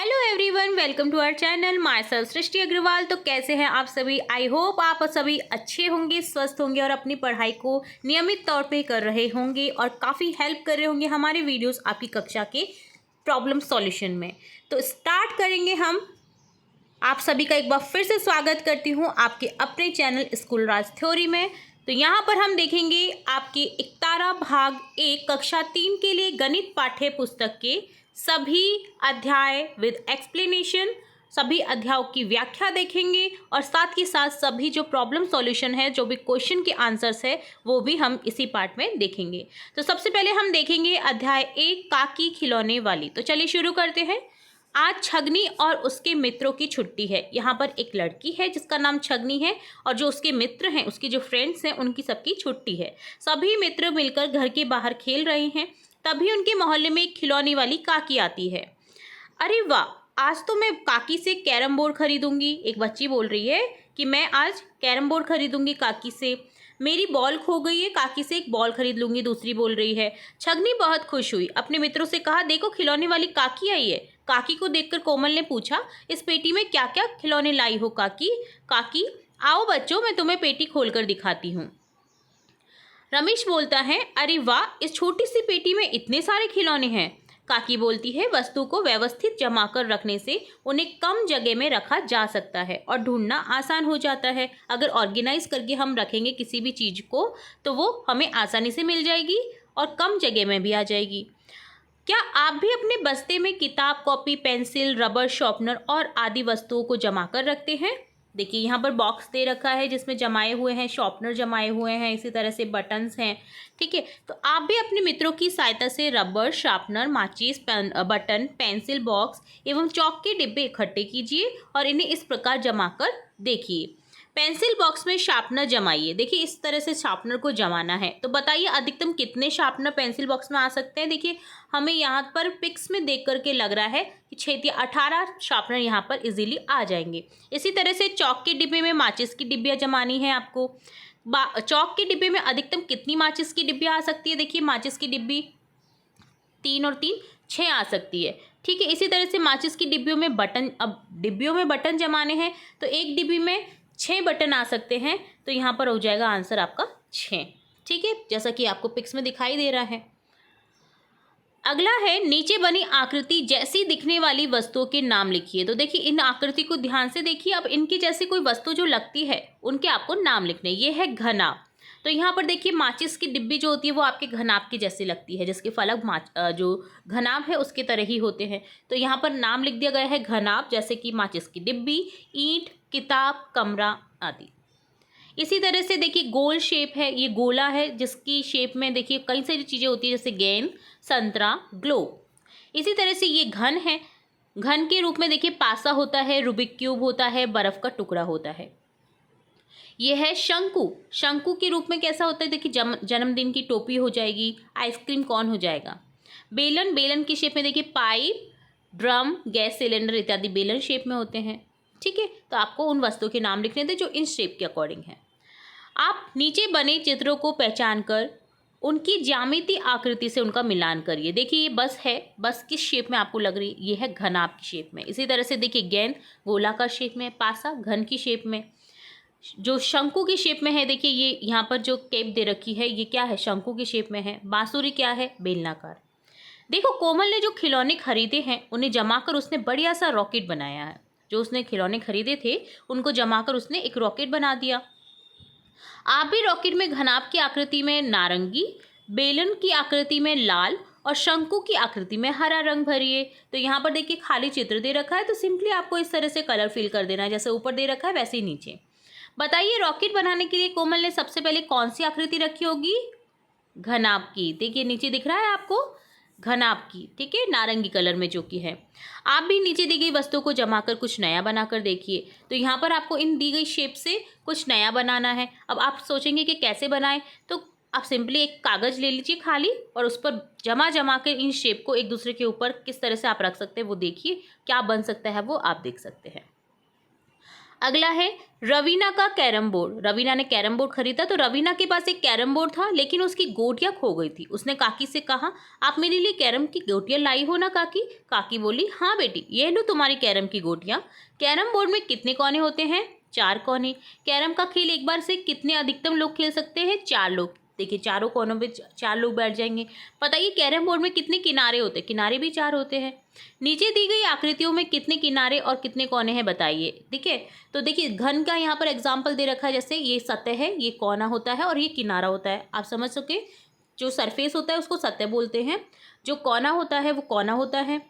Hello everyone, welcome to our channel myself Srishti Agarwal. तो कैसे हैं आप सभी? आई होप आप सभी अच्छे होंगे, स्वस्थ होंगे और अपनी पढ़ाई को नियमित तौर पे कर रहे होंगे और काफ़ी हेल्प कर रहे होंगे हमारे वीडियोस आपकी कक्षा के प्रॉब्लम सॉल्यूशन में। तो स्टार्ट करेंगे हम। आप सभी का एक बार फिर से स्वागत करती हूँ आपके अपने चैनल स्कूल राज थ्योरी में। तो यहाँ पर हम देखेंगे आपके इकतारा भाग 1 कक्षा 3 के लिए गणित पाठ्य पुस्तक के सभी अध्याय विद एक्सप्लेनेशन, सभी अध्यायों की व्याख्या देखेंगे और साथ ही साथ सभी जो प्रॉब्लम सॉल्यूशन है, जो भी क्वेश्चन के आंसर्स है, वो भी हम इसी पार्ट में देखेंगे। तो सबसे पहले हम देखेंगे अध्याय 1 काकी खिलौने वाली। तो चलिए शुरू करते हैं। आज छगनी और उसके मित्रों की छुट्टी है। यहाँ पर एक लड़की है जिसका नाम छगनी है और जो उसके मित्र हैं, उसके जो फ्रेंड्स हैं, उनकी सबकी छुट्टी है। सभी मित्र मिलकर घर के बाहर खेल रहे हैं। तभी उनके मोहल्ले में एक खिलौने वाली काकी आती है। अरे वाह, आज तो मैं काकी से कैरम बोर्ड खरीदूंगी। एक बच्ची बोल रही है कि मैं आज कैरम बोर्ड खरीदूंगी काकी से। मेरी बॉल खो गई है, काकी से एक बॉल खरीद लूंगी, दूसरी बोल रही है। छगनी बहुत खुश हुई, अपने मित्रों से कहा, देखो खिलौने वाली काकी आई है। काकी को देखकर कोमल ने पूछा, इस पेटी में क्या क्या खिलौने लाई हो काकी? काकी, आओ बच्चों, मैं तुम्हें पेटी खोलकर दिखाती हूँ। रमेश बोलता है, अरे वाह, इस छोटी सी पेटी में इतने सारे खिलौने हैं। काकी बोलती है, वस्तु को व्यवस्थित जमा कर रखने से उन्हें कम जगह में रखा जा सकता है और ढूंढना आसान हो जाता है। अगर ऑर्गेनाइज करके हम रखेंगे किसी भी चीज़ को तो वो हमें आसानी से मिल जाएगी और कम जगह में भी आ जाएगी। क्या आप भी अपने बस्ते में किताब, कॉपी, पेंसिल, रबर, शॉर्पनर और आदि वस्तुओं को जमा कर रखते हैं? देखिए यहाँ पर बॉक्स दे रखा है जिसमें जमाए हुए हैं, शॉर्पनर जमाए हुए हैं, इसी तरह से बटन्स हैं। ठीक है, तो आप भी अपने मित्रों की सहायता से रबर, शार्पनर, माचिस, बटन, पेंसिल बॉक्स एवं चौक के डिब्बे इकट्ठे कीजिए और इन्हें इस प्रकार जमा कर देखिए। पेंसिल बॉक्स में शार्पनर जमाइए। देखिए इस तरह से शार्पनर को जमाना है। तो बताइए अधिकतम कितने शार्पनर पेंसिल बॉक्स में आ सकते हैं? देखिए हमें यहाँ पर पिक्स में देख करके लग रहा है कि 6 या 18 शार्पनर यहाँ पर इजीली आ जाएंगे। इसी तरह से चौक के डिब्बे में माचिस की डिब्बियाँ जमानी है आपको। चौक के डिब्बे में अधिकतम कितनी माचिस की डिब्बियाँ आ सकती है? देखिए माचिस की डिब्बी 3 और 3 6 आ सकती है। ठीक है, इसी तरह से माचिस की डिब्बियों में बटन, अब डिब्बियों में बटन जमाने हैं तो एक डिब्बी में 6 बटन आ सकते हैं। तो यहाँ पर हो जाएगा आंसर आपका 6। ठीक है, जैसा कि आपको पिक्स में दिखाई दे रहा है। अगला है, नीचे बनी आकृति जैसी दिखने वाली वस्तुओं के नाम लिखिए। तो देखिए इन आकृति को ध्यान से देखिए। अब इनकी जैसी कोई वस्तु जो लगती है उनके आपको नाम लिखने। ये है घनाभ। तो यहाँ पर देखिए माचिस की डिब्बी जो होती है वो आपके घनाभ की जैसी लगती है, जिसके फलक जो घनाभ है उसके तरह ही होते हैं। तो यहाँ पर नाम लिख दिया गया है घनाभ, जैसे कि माचिस की डिब्बी, ईंट, किताब, कमरा आदि। इसी तरह से देखिए गोल शेप है, ये गोला है जिसकी शेप में देखिए कई सारी चीज़ें होती है, जैसे गेंद, संतरा, ग्लोब। इसी तरह से ये घन है। घन के रूप में देखिए पासा होता है, रूबिक क्यूब होता है, बर्फ का टुकड़ा होता है। ये है शंकु। शंकु के रूप में कैसा होता है? देखिए जन्मदिन की टोपी हो जाएगी, आइसक्रीम कौन हो जाएगा। बेलन, बेलन की शेप में देखिए पाइप, ड्रम, गैस सिलेंडर इत्यादि बेलन शेप में होते हैं। ठीक है, तो आपको उन वस्तुओं के नाम लिखने थे जो इन शेप के अकॉर्डिंग है। आप नीचे बने चित्रों को पहचान कर उनकी ज्यामिति आकृति से उनका मिलान करिए। देखिए ये बस है, बस किस शेप में आपको लग रही है? ये है घनाभ की शेप में। इसी तरह से देखिए गेंद गोलाकार शेप में, पासा घन की शेप में, जो शंकु की शेप में है देखिए ये यहाँ पर जो केप दे रखी है ये क्या है? शंकु की शेप में है। बांसुरी क्या है? बेलनाकार। देखो कोमल ने जो खिलौने खरीदे हैं उन्हें जमाकर उसने बढ़िया सा रॉकेट बनाया है। जो उसने खिलौने खरीदे थे उनको जमाकर उसने एक रॉकेट बना दिया। आप भी रॉकेट में घनाभ की आकृति में नारंगी, बेलन की आकृति में लाल और शंकु की आकृति में हरा रंग भरिए। तो यहाँ पर देखिए खाली चित्र दे रखा है, तो सिंपली आपको इस तरह से कलर फिल कर देना है, जैसे ऊपर दे रखा है वैसे ही नीचे। बताइए रॉकेट बनाने के लिए कोमल ने सबसे पहले कौन सी आकृति रखी होगी? घनाभ की। देखिए नीचे दिख रहा है आपको घनाभ की, ठीक है, नारंगी कलर में जो कि है। आप भी नीचे दी गई वस्तु को जमाकर कुछ नया बनाकर देखिए। तो यहाँ पर आपको इन दी गई शेप से कुछ नया बनाना है। अब आप सोचेंगे कि कैसे बनाएं, तो आप सिंपली एक कागज़ ले लीजिए खाली और उस पर जमा कर इन शेप को एक दूसरे के ऊपर किस तरह से आप रख सकते हैं वो देखिए। क्या बन सकता है वो आप देख सकते हैं। अगला है रवीना का कैरम बोर्ड। रवीना ने कैरम बोर्ड खरीदा तो रवीना के पास एक कैरम बोर्ड था, लेकिन उसकी गोटियां खो गई थी। उसने काकी से कहा, आप मेरे लिए कैरम की गोटियां लाई हो ना काकी? काकी बोली, हाँ बेटी, ये लो तुम्हारी कैरम की गोटियां। कैरम बोर्ड में कितने कोने होते हैं? 4 कोने। कैरम का खेल एक बार से कितने अधिकतम लोग खेल सकते हैं? 4 लोग। देखिए चारों कोनों पे 4 लोग बैठ जाएंगे। बताइए कैरम बोर्ड में कितने किनारे होते हैं? किनारे भी 4 होते हैं। नीचे दी गई आकृतियों में कितने किनारे और कितने कोने हैं बताइए। ठीक है, तो देखिए घन का यहाँ पर एग्जाम्पल दे रखा है, जैसे ये सतह है, ये कोना होता है और ये किनारा होता है। आप समझ सके, जो सरफेस होता है उसको सतह बोलते हैं, जो कोना होता है वो कोना होता है,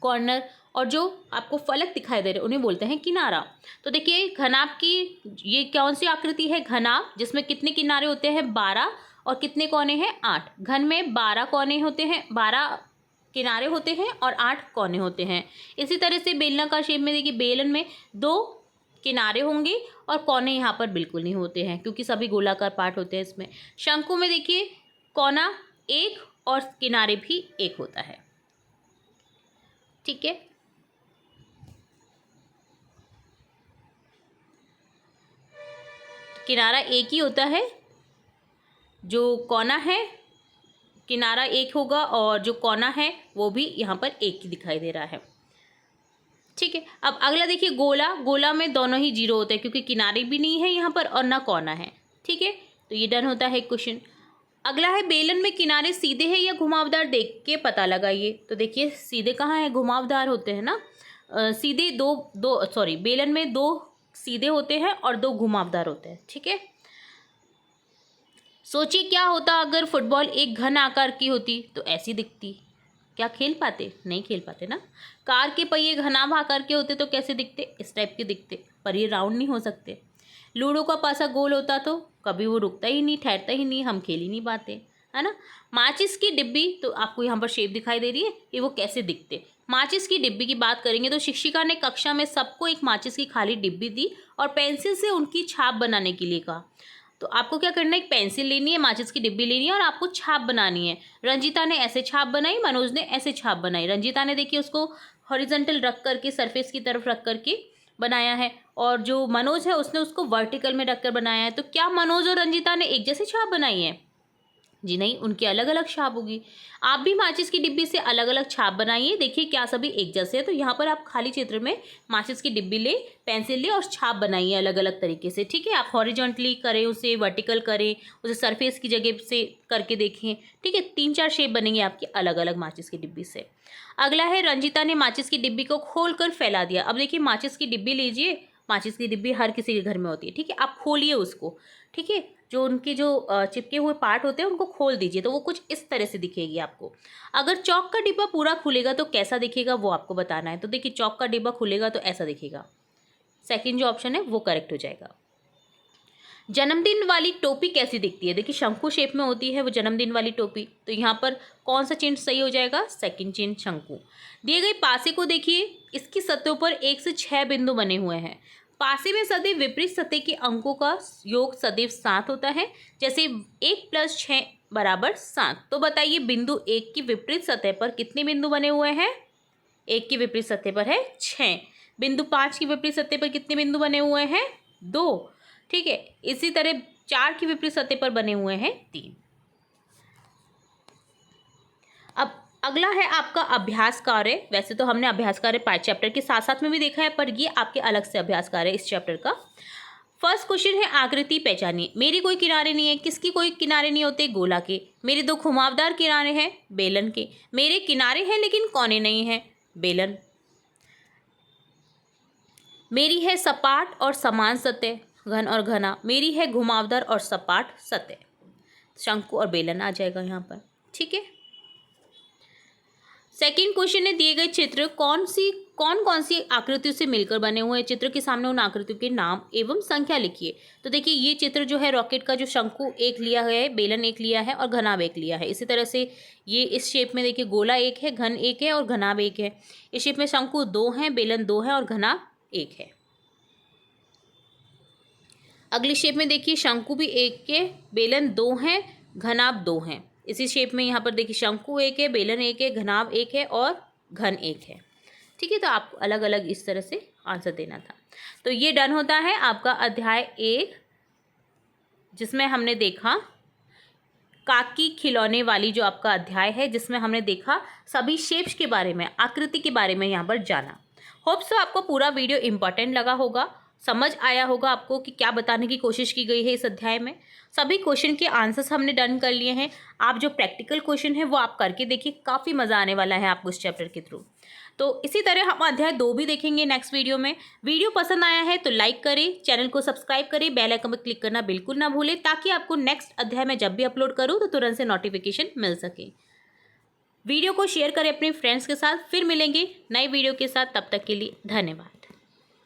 कॉर्नर, और जो आपको फलक दिखाई दे रहे हैं उन्हें बोलते हैं किनारा। तो देखिए घनाभ की ये कौन सी आकृति है? घनाभ, जिसमें कितने किनारे होते हैं? 12, और कितने कोने हैं? 8। घन में 12 कोने होते हैं, 12 किनारे होते हैं और 8 कोने होते हैं। इसी तरह से बेलनाकार शेप में देखिए बेलन में 2 किनारे होंगे और कोने यहाँ पर बिल्कुल नहीं होते हैं, क्योंकि सभी गोलाकार पार्ट होते हैं इसमें। शंकु में देखिए कोना 1 और किनारे भी 1 होता है। ठीक है, किनारा 1 ही होता है, जो कोना है किनारा 1 होगा और जो कोना है वो भी यहाँ पर 1 ही दिखाई दे रहा है। ठीक है, अब अगला देखिए गोला। गोला में दोनों ही 0 होते हैं, क्योंकि किनारे भी नहीं है यहाँ पर और ना कोना है। ठीक है, तो ये डन होता है क्वेश्चन। अगला है बेलन में किनारे सीधे हैं या घुमावदार, देख के पता लगाइए। तो देखिए सीधे कहाँ है? घुमावदार होते हैं ना। सीधे बेलन में 2 सीधे होते हैं और 2 घुमावदार होते हैं। ठीक है, सोचिए क्या होता अगर फुटबॉल एक घन आकार की होती, तो ऐसी दिखती। क्या खेल पाते? नहीं खेल पाते ना। कार के पहिए घनाभ आकार के होते तो कैसे दिखते? इस टाइप के दिखते, पर ये राउंड नहीं हो सकते। लूडो का पासा गोल होता तो कभी वो रुकता ही नहीं, ठहरता ही नहीं, हम खेल ही नहीं पाते, है ना। माचिस की डिब्बी, तो आपको यहाँ पर शेप दिखाई दे रही है कि वो कैसे दिखते। माचिस की डिब्बी की बात करेंगे तो शिक्षिका ने कक्षा में सबको एक माचिस की खाली डिब्बी दी और पेंसिल से उनकी छाप बनाने के लिए कहा। तो आपको क्या करना है? एक पेंसिल लेनी है, माचिस की डिब्बी लेनी है और आपको छाप बनानी है। रंजीता ने ऐसे छाप बनाई, मनोज ने ऐसे छाप बनाई। रंजीता ने देखिए उसको हॉरिजॉन्टल रख करके, सरफेस की तरफ रख करके बनाया है, और जो मनोज है उसने उसको वर्टिकल में रखकर बनाया है। तो क्या मनोज और रंजीता ने एक जैसी छाप बनाई है? जी नहीं, उनकी अलग अलग छाप होगी। आप भी माचिस की डिब्बी से अलग अलग छाप बनाइए, देखिए क्या सभी एक जैसे है। तो यहाँ पर आप खाली चित्र में माचिस की डिब्बी ले, पेंसिल ले और छाप बनाइए अलग अलग तरीके से। ठीक है, आप हॉरिजॉन्टली करें उसे, वर्टिकल करें उसे, सरफेस की जगह से करके देखें। ठीक है, 3-4 शेप बनेंगे आपकी अलग अलग माचिस की डिब्बी से। अगला है रंजीता ने माचिस की डिब्बी को खोल कर फैला दिया। अब देखिए माचिस की डिब्बी लीजिए, माचिस की डिब्बी हर किसी के घर में होती है। ठीक है, आप खोलिए उसको। ठीक है, जो उनके जो चिपके हुए पार्ट होते हैं उनको खोल दीजिए, तो वो कुछ इस तरह से दिखेगी आपको। अगर चौक का डिब्बा पूरा खुलेगा तो कैसा दिखेगा, वो आपको बताना है। तो देखिए चौक का डिब्बा खुलेगा तो ऐसा दिखेगा। सेकंड जो ऑप्शन है वो करेक्ट हो जाएगा। जन्मदिन वाली टोपी कैसी दिखती है? देखिए शंकु शेप में होती है वो जन्मदिन वाली टोपी, तो यहाँ पर कौन सा चिन्ह सही हो जाएगा? सेकंड चिन्ह, शंकु। दिए गए पासे को देखिए, इसकी सतहों पर 1 से 6 बिंदु बने हुए हैं। पासे में सदैव विपरीत सतह के अंकों का योग सदैव 7 होता है, जैसे 1 + 6 = 7। तो बताइए बिंदु 1 की विपरीत सतह पर कितने बिंदु बने हुए हैं? 1 की विपरीत सतह पर है 6। बिंदु 5 की विपरीत सतह पर कितने बिंदु बने हुए हैं? 2। ठीक है, इसी तरह 4 की विपरीत सतह पर बने हुए हैं 3। अब अगला है आपका अभ्यास कार्य। वैसे तो हमने अभ्यास कार्य पार्ट चैप्टर के साथ साथ में भी देखा है, पर ये आपके अलग से अभ्यास कार्य है इस चैप्टर का। फर्स्ट क्वेश्चन है आकृति पहचानिए। मेरी कोई किनारे नहीं है, किसकी कोई किनारे नहीं होते? गोला के। मेरे 2 घुमावदार किनारे हैं, बेलन के। मेरे किनारे हैं लेकिन कोने नहीं हैं, बेलन। मेरी है सपाट और समान सतह, घन और घना। मेरी है घुमावदार और सपाट सतह, शंकु और बेलन आ जाएगा यहाँ पर। ठीक है, सेकंड क्वेश्चन है दिए गए चित्र कौन कौन सी आकृतियों से मिलकर बने हुए हैं? चित्र के सामने उन आकृतियों के नाम एवं संख्या लिखिए। तो देखिए ये चित्र जो है रॉकेट का, जो शंकु 1 लिया है, बेलन 1 लिया है और घनाभ 1 लिया है। इसी तरह से ये इस शेप में देखिए गोला 1 है, घन 1 है और घनाभ 1 है। इस शेप में शंकु 2 है, बेलन 2 है और घनाभ 1 है। अगली शेप में देखिए शंकु भी 1 है, बेलन 2 है, घनाभ 2 है। इसी शेप में यहाँ पर देखिए शंकु 1 है, बेलन 1 है, घनाभ 1 है और घन 1 है। ठीक है, तो आपको अलग अलग इस तरह से आंसर देना था। तो ये डन होता है आपका अध्याय 1, जिसमें हमने देखा काकी खिलौने वाली जो आपका अध्याय है, जिसमें हमने देखा सभी शेप्स के बारे में, आकृति के बारे में यहाँ पर जाना। होप सो आपको पूरा वीडियो इंपॉर्टेंट लगा होगा, समझ आया होगा आपको कि क्या बताने की कोशिश की गई है इस अध्याय में। सभी क्वेश्चन के आंसर्स हमने डन कर लिए हैं। आप जो प्रैक्टिकल क्वेश्चन है वो आप करके देखिए, काफ़ी मज़ा आने वाला है आपको इस चैप्टर के थ्रू। तो इसी तरह हम अध्याय 2 भी देखेंगे नेक्स्ट वीडियो में। वीडियो पसंद आया है तो लाइक करें, चैनल को सब्सक्राइब करें, बेल आइकन पर क्लिक करना बिल्कुल ना भूलें, ताकि आपको नेक्स्ट अध्याय में जब भी अपलोड करूँ तो तुरंत से नोटिफिकेशन मिल सके। वीडियो को शेयर करें अपने फ्रेंड्स के साथ। फिर मिलेंगे नई वीडियो के साथ, तब तक के लिए धन्यवाद।